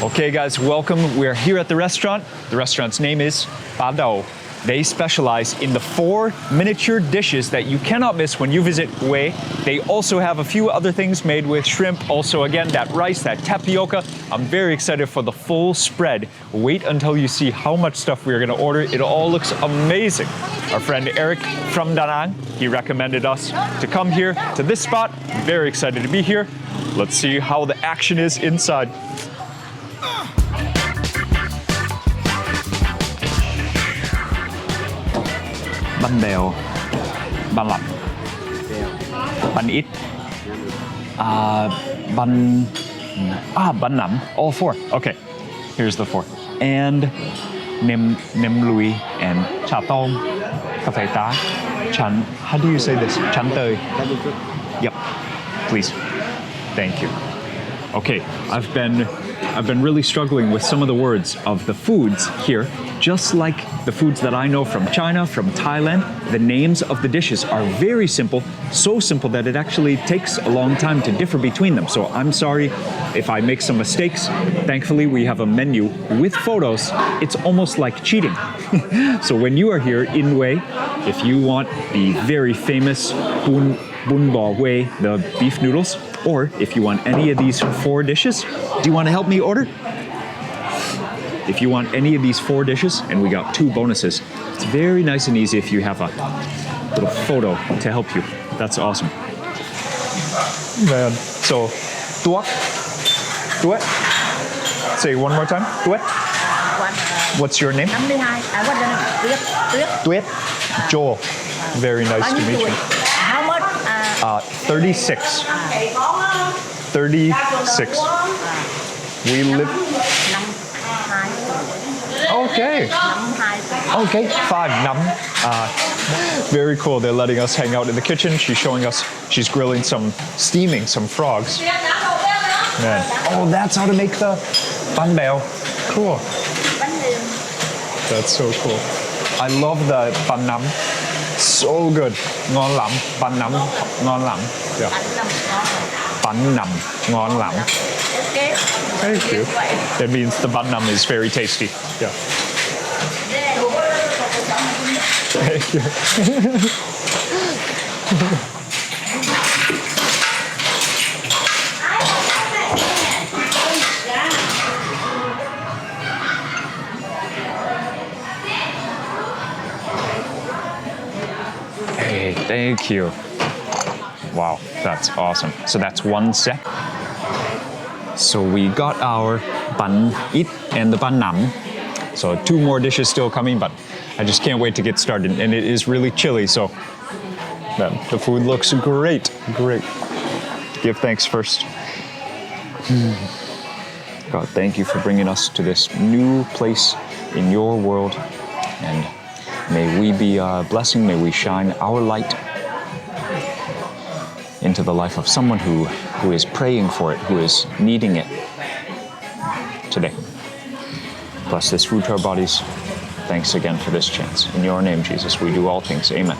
Okay guys, welcome. We're here at the restaurant. The restaurant's name is Bun Bo. They specialize in the 4 miniature dishes that you cannot miss when you visit HUE. They also have a few other things made with shrimp. Also, again, that rice, that tapioca. I'm very excited for the full spread. Wait until you see how much stuff we're gonna order. It all looks amazing. Our friend Eric from Da Nang, he recommended us to come here to this spot. Very excited to be here. Let's see how the action is inside. Bánh bèo, bánh lọc, bánh ít, bánh nấm, all 4. Okay, here's the 4. And nem lui and cha tôm, cà phê tá, chan. How do you say this? Chan tơi. Yep, please. Thank you. Okay, I've been really struggling with some of the words of the foods here. Just like the foods that I know from China, from Thailand, the names of the dishes are very simple, so simple that it actually takes a long time to differ between them. So I'm sorry if I make some mistakes. Thankfully, we have a menu with photos. It's almost like cheating. So when you are here in HUE, if you want the very famous Bun Bo Hue, the beef noodles, or if you want any of these 4 dishes, do you want to help me order? If you want any of these 4 dishes, and we got 2 bonuses, it's very nice and easy if you have a little photo to help you. That's awesome. Man, so, tuat. Say one more time, tuat. What's your name? What's your name? Tuyết. Joel. Very nice to meet you. How much? 36. 36. We live... Okay. 5 num. Very cool. They're letting us hang out in the kitchen. She's showing us, she's grilling steaming some frogs. Man. Oh, that's how to make the bánh bèo. Cool. That's so cool. I love the bánh nấm. So good. Ngon lắm. Bánh nấm ngon lắm. Yeah. Bánh nấm ngon lắm. Okay. Thank you. That means the bun num is very tasty. Yeah. Thank you. Hey, thank you. Wow, that's awesome. So that's 1 set. So we got our bánh ít and the bánh nấm. So 2 more dishes still coming, but I just can't wait to get started. And it is really chilly, so man, the food looks great. Great. Give thanks first. God, thank you for bringing us to this new place in your world. And may we be a blessing, may we shine our light into the life of someone who is praying for it, who is needing it today. Bless this food to our bodies. Thanks again for this chance. In your name, Jesus, we do all things. Amen.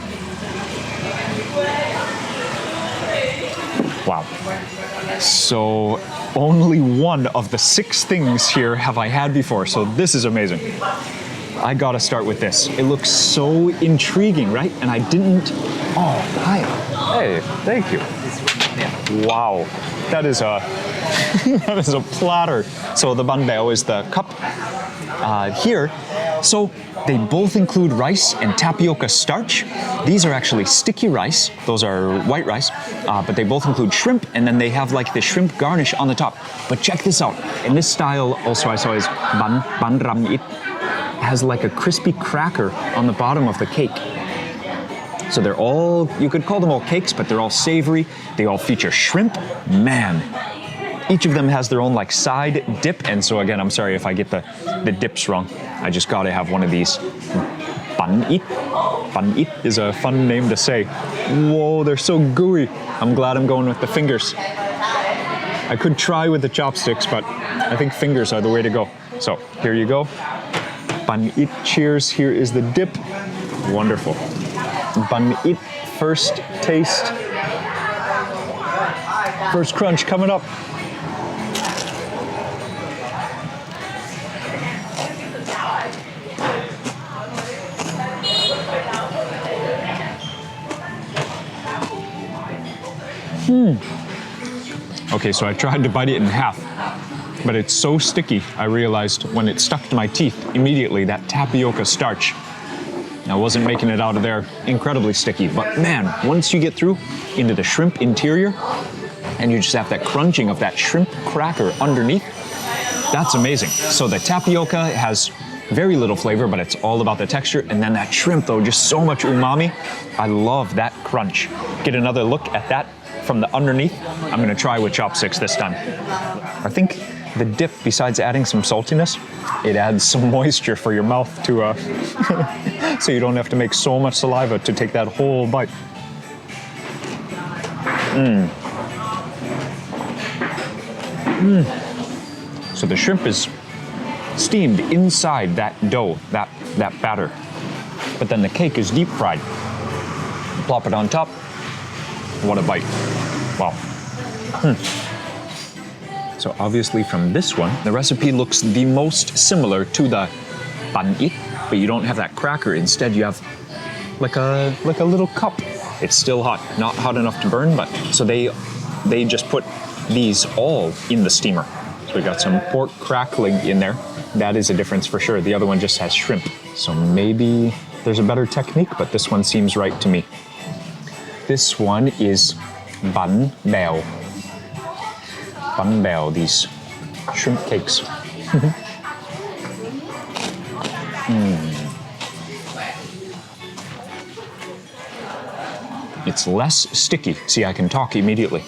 Wow. So only 1 of the 6 things here have I had before, so this is amazing. I gotta start with this. It looks so intriguing, right? And I didn't... Oh, hi. Hey, thank you. Wow, that is a that is a platter. So the bánh bèo is the cup here. So they both include rice and tapioca starch. These are actually sticky rice. Those are white rice, but they both include shrimp, and then they have like the shrimp garnish on the top. But check this out. In this style, also I saw is bánh ram ít. Has like a crispy cracker on the bottom of the cake. So they're all, you could call them all cakes, but they're all savory. They all feature shrimp. Man, each of them has their own like side dip. And so again, I'm sorry if I get the dips wrong. I just gotta have one of these. Bánh ít. Bánh ít is a fun name to say. Whoa, they're so gooey. I'm glad I'm going with the fingers. I could try with the chopsticks, but I think fingers are the way to go. So here you go. Bánh ít, cheers. Here is the dip. Wonderful. Bánh ít, first taste. First crunch coming up. Okay, so I tried to bite it in half, but it's so sticky, I realized when it stuck to my teeth, immediately that tapioca starch, I wasn't making it out of there incredibly sticky. But man, once you get through into the shrimp interior, and you just have that crunching of that shrimp cracker underneath, that's amazing. So the tapioca has very little flavor, but it's all about the texture. And then that shrimp though, just so much umami. I love that crunch. Get another look at that from the underneath. I'm gonna try with chopsticks this time. I think the dip, besides adding some saltiness, it adds some moisture for your mouth to, so you don't have to make so much saliva to take that whole bite. So the shrimp is steamed inside that dough, that batter. But then the cake is deep fried. Plop it on top. What a bite. Wow. So obviously from this one, the recipe looks the most similar to the Bánh, but you don't have that cracker. Instead, you have like a little cup. It's still hot, not hot enough to burn, but so they just put these all in the steamer. So we got some pork crackling in there. That is a difference for sure. The other one just has shrimp. So maybe there's a better technique, but this one seems right to me. This one is Bun Bo. Bun Bo, these shrimp cakes. It's less sticky. See, I can talk immediately,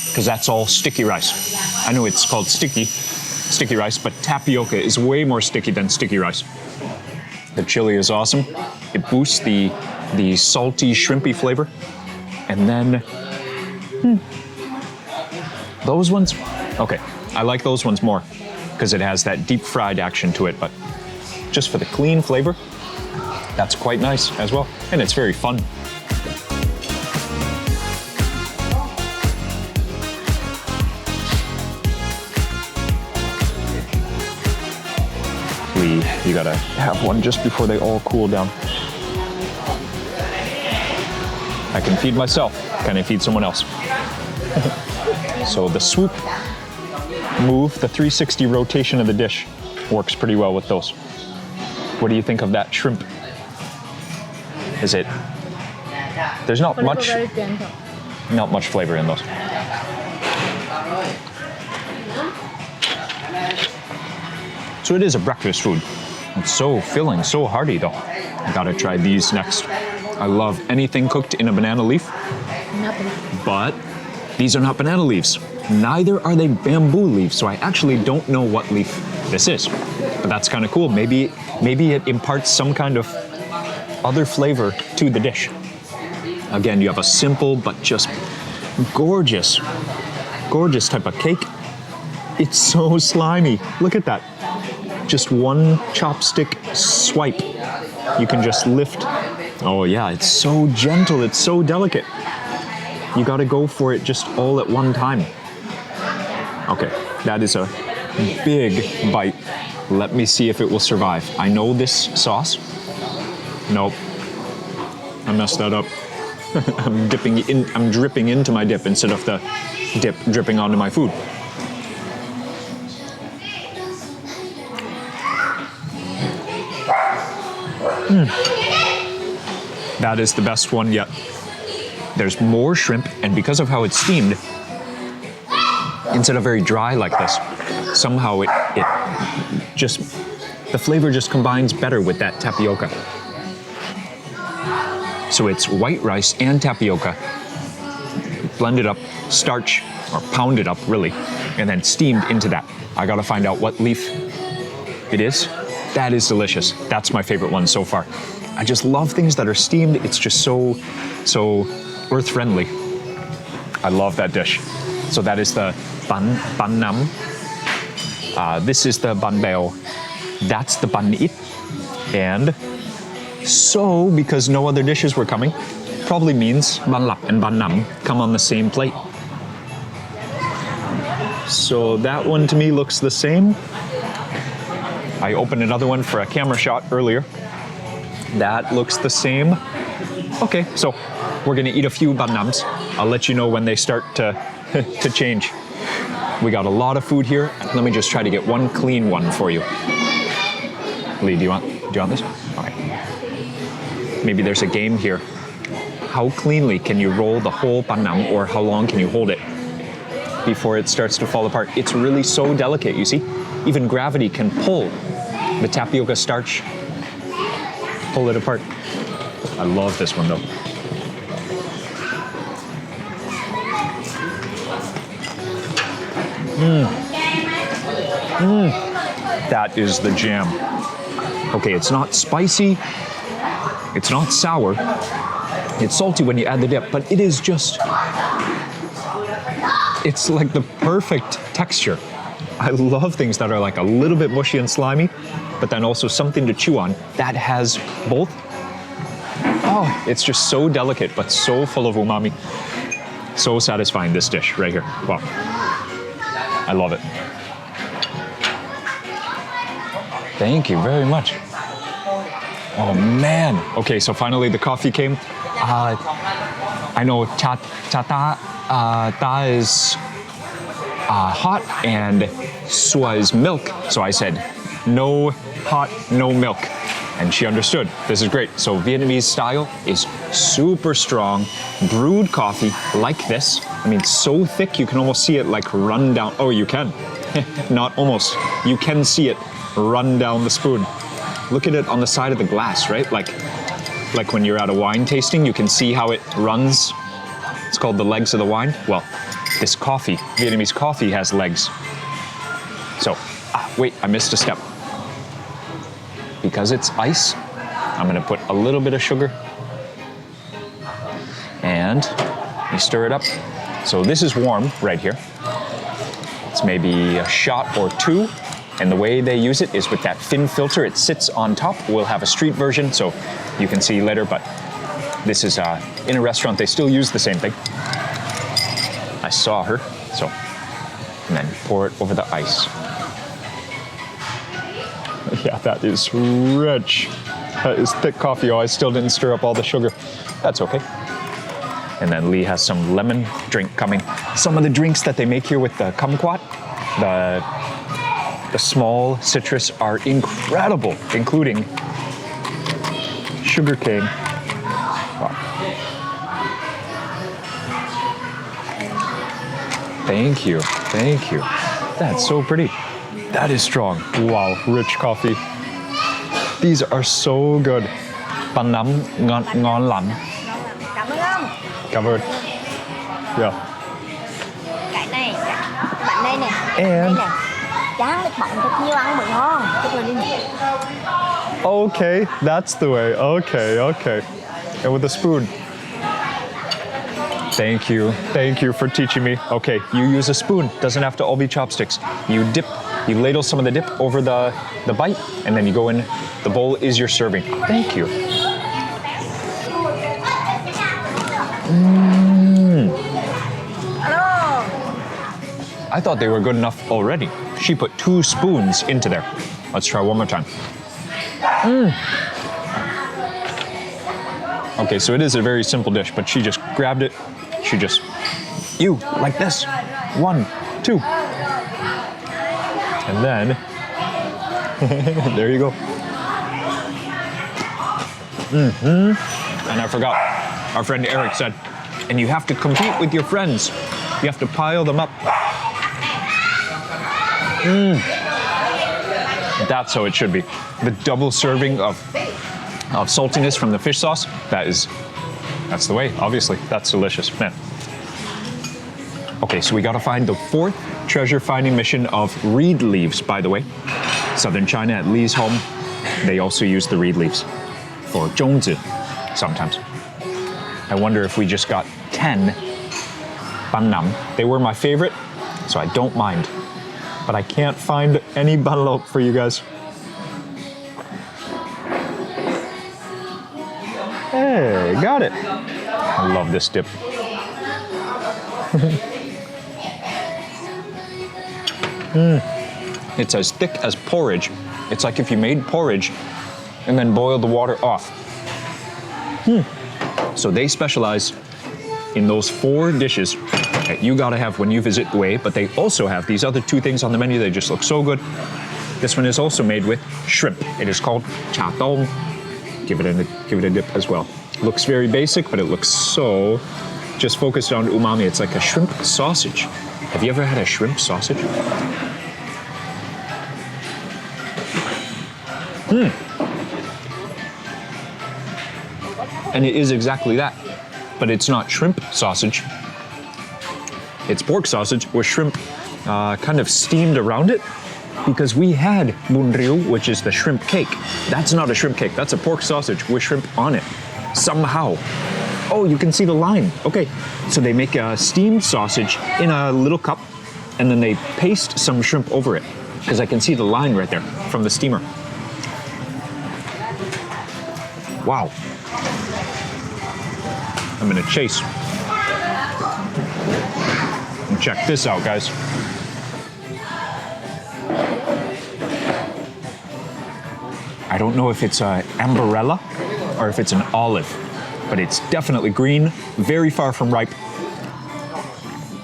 because that's all sticky rice. I know it's called sticky rice, but tapioca is way more sticky than sticky rice. The chili is awesome. It boosts the salty, shrimpy flavor. And then, those ones, okay, I like those ones more because it has that deep fried action to it, but just for the clean flavor, that's quite nice as well. And it's very fun. You gotta have one just before they all cool down. I can feed myself. Can I feed someone else? So the swoop move, the 360 rotation of the dish, works pretty well with those. What do you think of that shrimp? Is it? There's not much flavor in those. So it is a breakfast food. It's so filling, so hearty though. I gotta try these next. I love anything cooked in a banana leaf, but these are not banana leaves. Neither are they bamboo leaves, so I actually don't know what leaf this is. But that's kind of cool. Maybe it imparts some kind of other flavor to the dish. Again, you have a simple but just gorgeous type of cake. It's so slimy. Look at that. Just one chopstick swipe. You can just lift. Oh yeah, it's so gentle, it's so delicate. You gotta go for it just all at one time. Okay, that is a big bite. Let me see if it will survive. I know this sauce. Nope, I messed that up. I'm dripping into my dip instead of the dip dripping onto my food. That is the best one yet. There's more shrimp, and because of how it's steamed, instead of very dry like this, somehow it just, the flavor just combines better with that tapioca. So it's white rice and tapioca, blended up, starch, or pounded up really, and then steamed into that. I gotta find out what leaf it is. That is delicious. That's my favorite one so far. I just love things that are steamed. It's just so earth-friendly. I love that dish. So that is the Bánh Nam. This is the Bun Bo. That's the Bánh. And so, because no other dishes were coming, probably means Bánh Lap and Bánh Nam come on the same plate. So that one to me looks the same. I opened another one for a camera shot earlier. That looks the same. Okay, so we're gonna eat a few Bánh Nams. I'll let you know when they start to to change. We got a lot of food here. Let me just try to get one clean one for you. Lee, do you want this? Okay. Maybe there's a game here. How cleanly can you roll the whole bánh nắm, or how long can you hold it before it starts to fall apart? It's really so delicate, you see? Even gravity can pull the tapioca starch, pull it apart. I love this one though. That is the jam. Okay, it's not spicy, it's not sour, it's salty when you add the dip, but it is just, it's like the perfect texture. I love things that are like a little bit mushy and slimy, but then also something to chew on that has both. Oh, it's just so delicate, but so full of umami. So satisfying, this dish right here. Wow. I love it. Thank you very much. Oh man. Okay, so finally the coffee came. I know ta is hot and sua is milk. So I said, no hot, no milk. And she understood. This is great. So Vietnamese style is super strong, brewed coffee like this. I mean, so thick you can almost see it like run down. Oh, you can. Not almost. You can see it run down the spoon. Look at it on the side of the glass, right? Like when you're at a wine tasting, you can see how it runs. It's called the legs of the wine. Well, this coffee, Vietnamese coffee, has legs. So, wait, I missed a step. Because it's ice, I'm gonna put a little bit of sugar and you stir it up. So this is warm right here. It's maybe a shot or two. And the way they use it is with that thin filter. It sits on top. We'll have a street version, so you can see later, but this is in a restaurant, they still use the same thing. I saw her, so, and then pour it over the ice. Yeah, that is rich. That is thick coffee. Oh, I still didn't stir up all the sugar. That's okay. And then Lee has some lemon drink coming. Some of the drinks that they make here with the kumquat, the small citrus, are incredible, including sugarcane. Wow. Thank you, thank you. That's so pretty. That is strong. Wow, rich coffee. These are so good. Bánh nắm ngon lắm. Cảm ơn ông. Cảm ơn. Yeah. Cái này, bạn đây nè. And đây nè. Tráng nước bọng thật nhiều ăn bự ngon. Tức là đi. okay, that's the way. Okay, okay. And with a spoon. Thank you for teaching me. Okay, you use a spoon. Doesn't have to all be chopsticks. You ladle some of the dip over the bite, and then you go in. The bowl is your serving. Thank you. Hello. I thought they were good enough already. She put 2 spoons into there. Let's try one more time. Okay, so it is a very simple dish, but she just grabbed it. She just, like this. 1, 2. And then, there you go. And I forgot, our friend Eric said, and you have to compete with your friends. You have to pile them up. That's how it should be. The double serving of saltiness from the fish sauce, that's the way, obviously. That's delicious, man. Okay, so we gotta find the 4th treasure finding mission of reed leaves, by the way. Southern China, at Lee's home, they also use the reed leaves for zhongzi sometimes. I wonder if we just got 10 bánh nắm. They were my favorite, so I don't mind. But I can't find any bánh lộc for you guys. Hey, got it. I love this dip. It's as thick as porridge. It's like if you made porridge and then boiled the water off. So they specialize in those 4 dishes that you gotta have when you visit HUE, but they also have these other two things on the menu. They just look so good. This one is also made with shrimp. It is called cha tong. Give it a dip as well. Looks very basic, but it looks so just focused on umami. It's like a shrimp sausage. Have you ever had a shrimp sausage? And it is exactly that, but it's not shrimp sausage. It's pork sausage with shrimp kind of steamed around it, because we had bun ryu, which is the shrimp cake. That's not a shrimp cake, that's a pork sausage with shrimp on it, somehow. Oh, you can see the line. Okay, so they make a steamed sausage in a little cup, and then they paste some shrimp over it, because I can see the line right there from the steamer. Wow. I'm gonna chase. And check this out, guys. I don't know if it's an ambarella or if it's an olive, but it's definitely green, very far from ripe.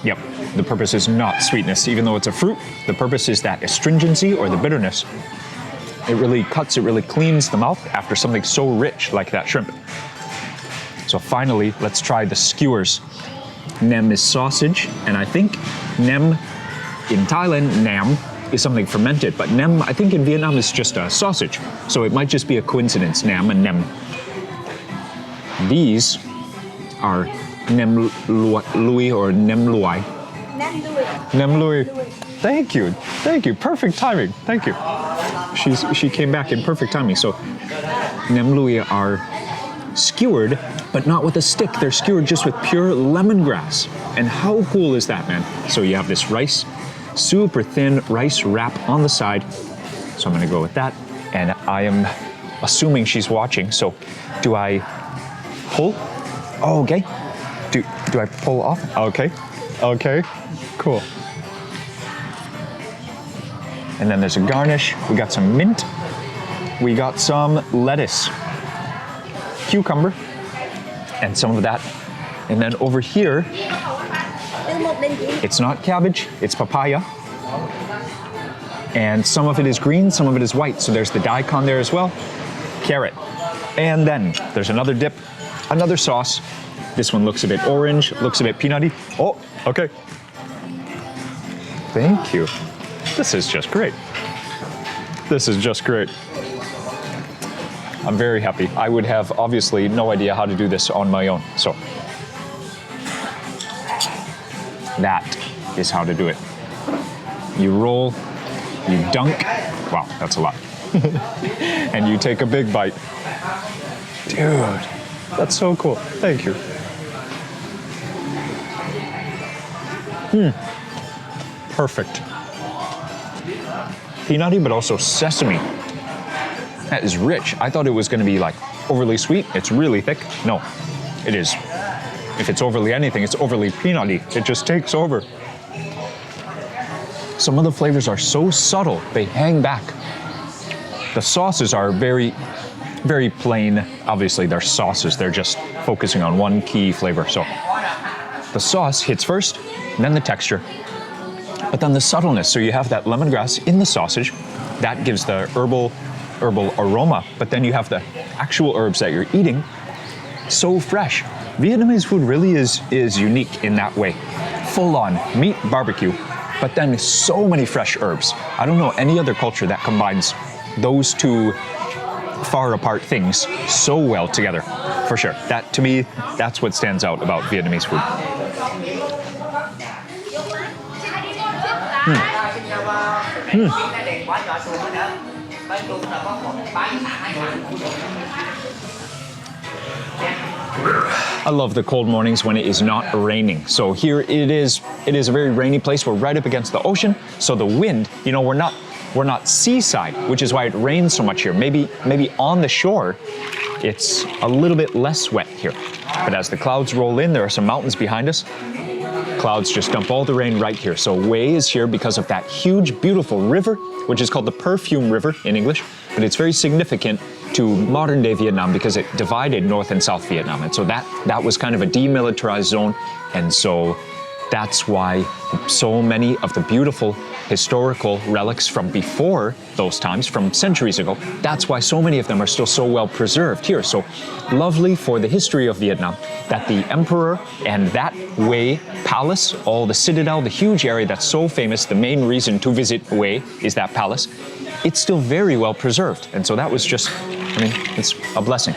Yep, the purpose is not sweetness. Even though it's a fruit, the purpose is that astringency or the bitterness. It really cuts, it really cleans the mouth after something so rich like that shrimp. So finally, let's try the skewers. Nem is sausage, and I think nem, in Thailand, nam is something fermented, but nem, I think in Vietnam is just a sausage. So it might just be a coincidence, nam and nem. These are nem lui or nem luai. Nem lui. Thank you, perfect timing, thank you. She came back in perfect timing. So nem lui are skewered, but not with a stick. They're skewered just with pure lemongrass. And how cool is that, man? So you have this rice, super thin rice wrap on the side. So I'm gonna go with that. And I am assuming she's watching. So do I pull? Oh, okay. Do I pull off? Okay, cool. And then there's a garnish. We got some mint. We got some lettuce, cucumber, and some of that. And then over here, it's not cabbage, it's papaya. And some of it is green, some of it is white. So there's the daikon there as well, carrot. And then there's another dip, another sauce. This one looks a bit orange, looks a bit peanutty. Oh, okay. Thank you. This is just great. This is just great. I'm very happy. I would have obviously no idea how to do this on my own. So that is how to do it. You roll, you dunk. Wow, that's a lot. And you take a big bite. Dude, that's so cool. Thank you. Perfect. Peanutty, but also sesame. That is rich. I thought it was going to be like overly sweet. It's really thick. No, it is. If it's overly anything, it's overly peanutty. It just takes over. Some of the flavors are so subtle, they hang back. The sauces are very, very plain. Obviously, they're sauces. They're just focusing on one key flavor. So the sauce hits first, then the texture, but then the subtleness. So you have that lemongrass in the sausage. That gives the herbal aroma, but then you have the actual herbs that you're eating. So fresh. Vietnamese food really is unique in that way. Full on meat barbecue, but then so many fresh herbs. I don't know any other culture that combines those two far apart things so well together, for sure. That, to me, that's what stands out about Vietnamese food. I love the cold mornings when it is not raining. So here it is a very rainy place. We're right up against the ocean. So the wind, you know, we're not seaside, which is why it rains so much here. Maybe on the shore, it's a little bit less wet here. But as the clouds roll in, there are some mountains behind us. Clouds just dump all the rain right here. So HUE is here because of that huge, beautiful river, which is called the Perfume River in English, but it's very significant to modern day Vietnam because it divided North and South Vietnam. And so that was kind of a demilitarized zone. And so That's why so many of the beautiful historical relics from before those times, from centuries ago, that's why so many of them are still so well preserved here. So lovely for the history of Vietnam that the emperor and that HUE palace, all the citadel, the huge area that's so famous, the main reason to visit HUE is that palace, it's still very well preserved. And so that was just, I mean, it's a blessing.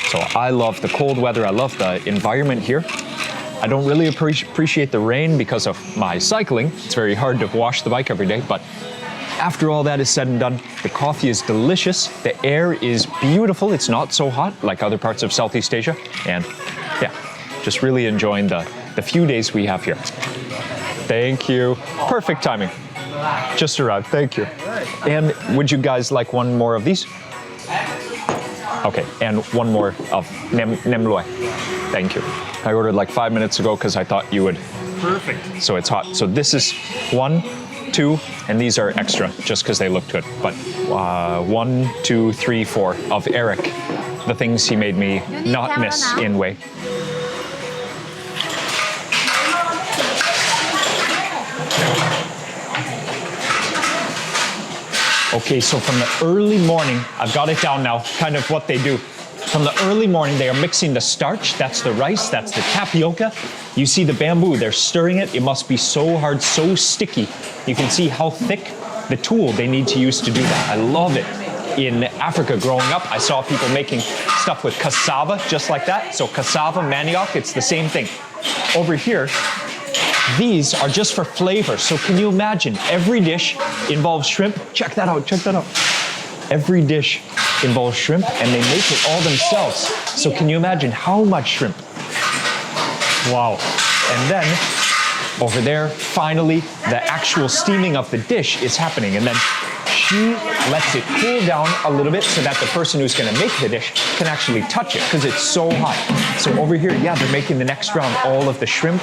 So I love the cold weather, I love the environment here. I don't really appreciate the rain because of my cycling. It's very hard to wash the bike every day, but after all that is said and done, the coffee is delicious, the air is beautiful, it's not so hot like other parts of Southeast Asia, and yeah, just really enjoying the few days we have here. Thank you. Perfect timing. Just arrived, thank you. And would you guys like one more of these? Okay, and one more of nem loy. Thank you. I ordered like 5 minutes ago because I thought you would. Perfect. So it's hot. So this is 1, 2, and these are extra just because they look good. But 1, 2, 3, 4 of Eric, the things he made me not miss in HUE. Okay, so from the early morning, I've got it down now, kind of what they do. From the early morning, they are mixing the starch, that's the rice, that's the tapioca. You see the bamboo, they're stirring it. It must be so hard, so sticky. You can see how thick the tool they need to use to do that. I love it. In Africa growing up, I saw people making stuff with cassava, just like that. So cassava, manioc, it's the same thing. Over here, these are just for flavor. So can you imagine, every dish involves shrimp. Check that out, check that out. Every dish involves shrimp and they make it all themselves. So can you imagine how much shrimp? Wow. And then over there, finally, the actual steaming of the dish is happening. And then she lets it cool down a little bit so that the person who's gonna make the dish can actually touch it because it's so hot. So over here, yeah, they're making the next round, all of the shrimp.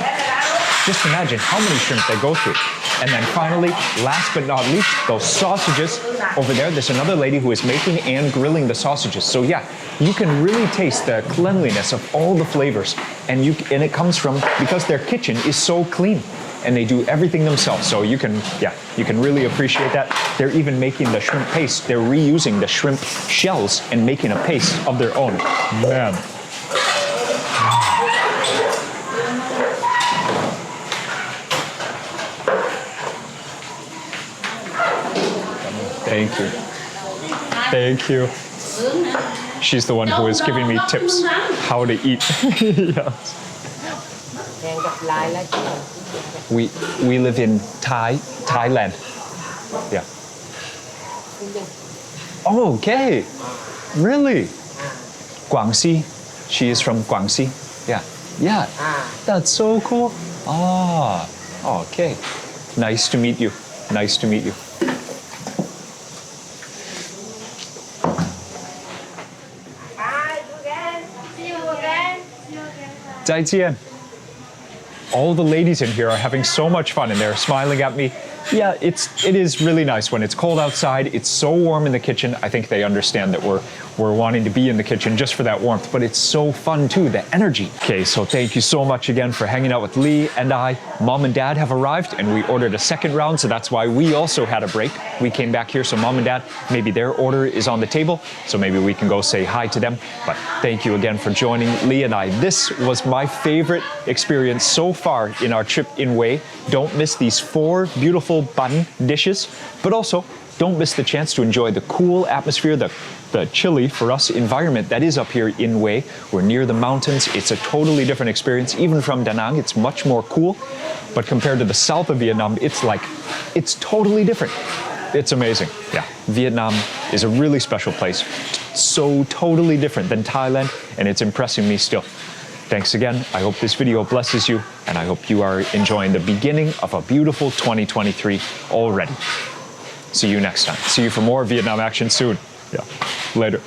Just imagine how many shrimp they go through. And then finally, last but not least, those sausages over there. There's another lady who is making and grilling the sausages. So yeah, you can really taste the cleanliness of all the flavors. And it comes from, because their kitchen is so clean and they do everything themselves. So you can really appreciate that. They're even making the shrimp paste. They're reusing the shrimp shells and making a paste of their own. Man. Thank you. Thank you. She's the one who is giving me tips how to eat. Yes. We live in Thailand. Yeah. Oh, okay. Really? Guangxi. She is from Guangxi. Yeah. Yeah. That's so cool. Ah. Okay. Nice to meet you. Nice to meet you. All the ladies in here are having so much fun and they're smiling at me. Yeah, it is really nice when it's cold outside. It's so warm in the kitchen. I think they understand that we're wanting to be in the kitchen just for that warmth, but it's so fun too, the energy. Okay, so thank you so much again for hanging out with Lee and I. Mom and Dad have arrived and we ordered a second round, so that's why we also had a break. We came back here, so Mom and Dad, maybe their order is on the table, so maybe we can go say hi to them. But thank you again for joining Lee and I. This was my favorite experience so far in our trip in HUE. Don't miss these 4 beautiful bun dishes, but also don't miss the chance to enjoy the cool atmosphere, the chilly, for us, environment that is up here in HUE. We're near the mountains. It's a totally different experience. Even from Da Nang, it's much more cool. But compared to the south of Vietnam, it's totally different. It's amazing. Yeah, Vietnam is a really special place. So totally different than Thailand, and it's impressing me still. Thanks again. I hope this video blesses you, and I hope you are enjoying the beginning of a beautiful 2023 already. See you next time. See you for more Vietnam action soon. Yeah, later.